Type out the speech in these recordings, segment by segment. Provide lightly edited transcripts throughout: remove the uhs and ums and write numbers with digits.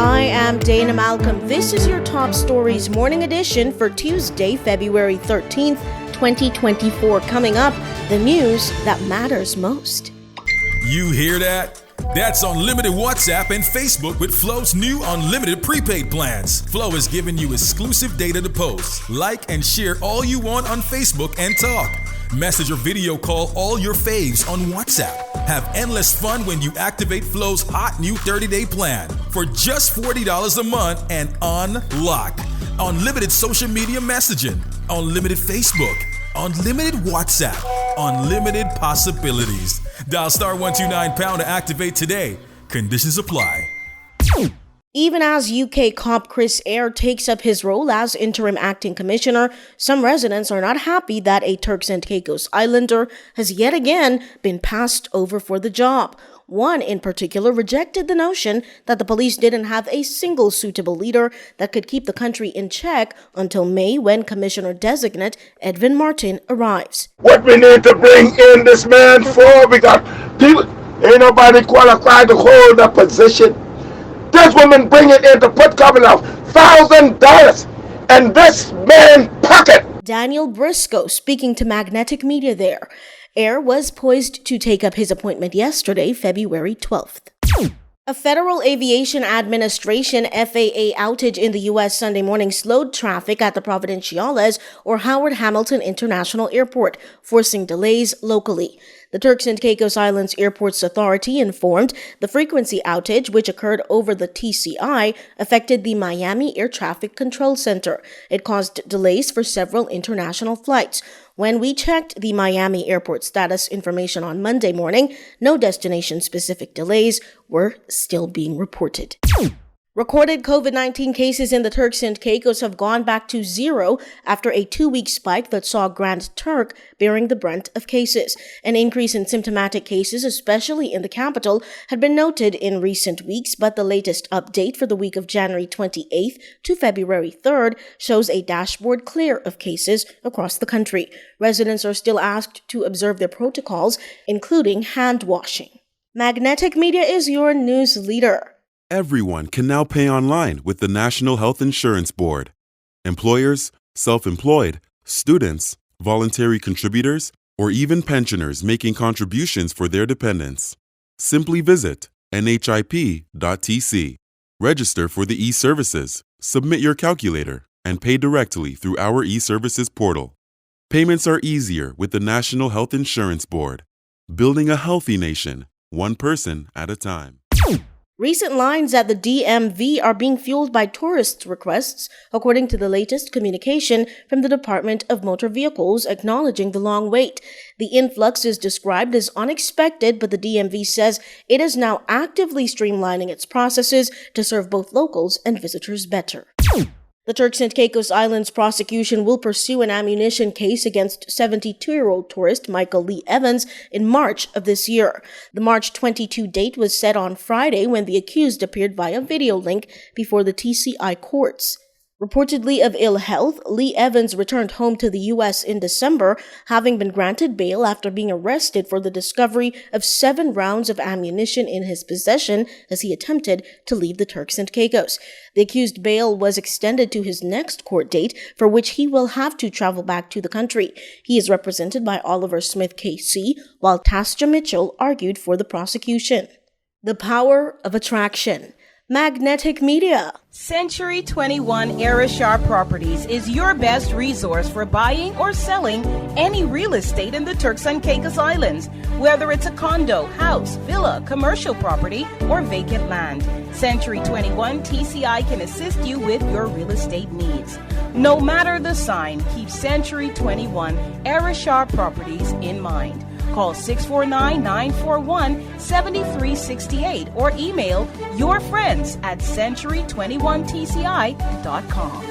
I am Dana Malcolm. This is your Top Stories morning edition for Tuesday, February 13th, 2024. Coming up, the news that matters most. You hear that? That's unlimited WhatsApp and Facebook with Flo's new unlimited prepaid plans. Flo is giving you exclusive data to post, like, and share all you want on Facebook and talk. Message or video call all your faves on WhatsApp. Have endless fun when you activate Flo's hot new 30-day plan for just $40 a month and unlock unlimited social media messaging, unlimited Facebook, unlimited WhatsApp, unlimited possibilities. Dial star 129# to activate today. Conditions apply. Even as UK cop Chris Eyre takes up his role as interim acting commissioner, some residents are not happy that a Turks and Caicos Islander has yet again been passed over for the job. One in particular rejected the notion that the police didn't have a single suitable leader that could keep the country in check until May, when Commissioner-designate Edwin Martin arrives. What we need to bring in this man for, we got people, ain't nobody qualified to hold that position. This woman bring it in to put coming off $1,000 in this man's pocket. Daniel Briscoe speaking to Magnetic Media there. Eyre was poised to take up his appointment yesterday, February 12th. A Federal Aviation Administration FAA outage in the U.S. Sunday morning slowed traffic at the Providenciales or Howard Hamilton International Airport, forcing delays locally. The Turks and Caicos Islands Airports Authority informed the frequency outage, which occurred over the TCI, affected the Miami Air Traffic Control Center. It caused delays for several international flights. When we checked the Miami Airport status information on Monday morning, no destination-specific delays were still being reported. Recorded COVID-19 cases in the Turks and Caicos have gone back to zero after a 2-week spike that saw Grand Turk bearing the brunt of cases. An increase in symptomatic cases, especially in the capital, had been noted in recent weeks, but the latest update for the week of January 28th to February 3rd shows a dashboard clear of cases across the country. Residents are still asked to observe their protocols, including hand washing. Magnetic Media is your news leader. Everyone can now pay online with the National Health Insurance Board. Employers, self-employed, students, voluntary contributors, or even pensioners making contributions for their dependents. Simply visit nhip.tc, register for the e-services, submit your calculator, and pay directly through our e-services portal. Payments are easier with the National Health Insurance Board. Building a healthy nation, one person at a time. Recent lines at the DMV are being fueled by tourist requests, according to the latest communication from the Department of Motor Vehicles acknowledging the long wait. The influx is described as unexpected, but the DMV says it is now actively streamlining its processes to serve both locals and visitors better. The Turks and Caicos Islands prosecution will pursue an ammunition case against 72-year-old tourist Michael Lee Evans in March of this year. The March 22 date was set on Friday when the accused appeared via video link before the TCI courts. Reportedly of ill health, Lee Evans returned home to the U.S. in December, having been granted bail after being arrested for the discovery of 7 rounds of ammunition in his possession as he attempted to leave the Turks and Caicos. The accused bail was extended to his next court date, for which he will have to travel back to the country. He is represented by Oliver Smith KC, while Tasja Mitchell argued for the prosecution. The power of attraction. Magnetic Media. Century 21 Aristar Properties is your best resource for buying or selling any real estate in the Turks and Caicos Islands, whether it's a condo, house, villa, commercial property, or vacant land. Century 21 TCI can assist you with your real estate needs. No matter the sign, keep Century 21 Aristar Properties in mind. Call 649-941-7368 or email your friends at century21tci.com.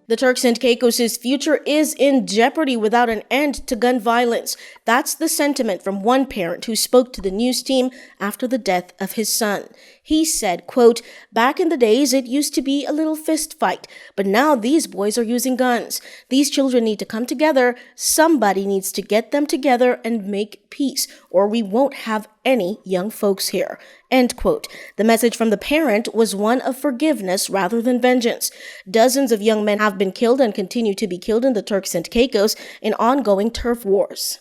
The Turks and Caicos' future is in jeopardy without an end to gun violence. That's the sentiment from one parent who spoke to the news team after the death of his son. He said, quote, "Back in the days, it used to be a little fist fight, but now these boys are using guns. These children need to come together. Somebody needs to get them together and make peace, or we won't have any young folks here. End quote. The message from the parent was one of forgiveness rather than vengeance. Dozens of young men have been killed and continue to be killed in the Turks and Caicos in ongoing turf wars.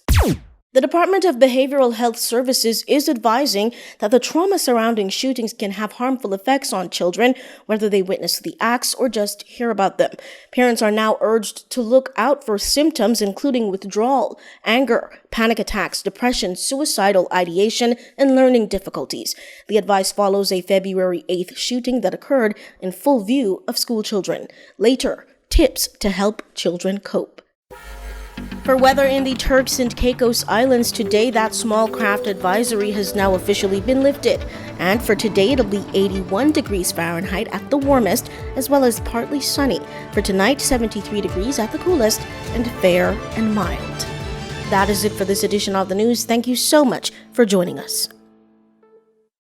The Department of Behavioral Health Services is advising that the trauma surrounding shootings can have harmful effects on children, whether they witness the acts or just hear about them. Parents are now urged to look out for symptoms including withdrawal, anger, panic attacks, depression, suicidal ideation, and learning difficulties. The advice follows a February 8th shooting that occurred in full view of school children. Later, tips to help children cope. For weather in the Turks and Caicos Islands today, that small craft advisory has now officially been lifted. And for today, it'll be 81 degrees Fahrenheit at the warmest, as well as partly sunny. For tonight, 73 degrees at the coolest, and fair and mild. That is it for this edition of the news. Thank you so much for joining us.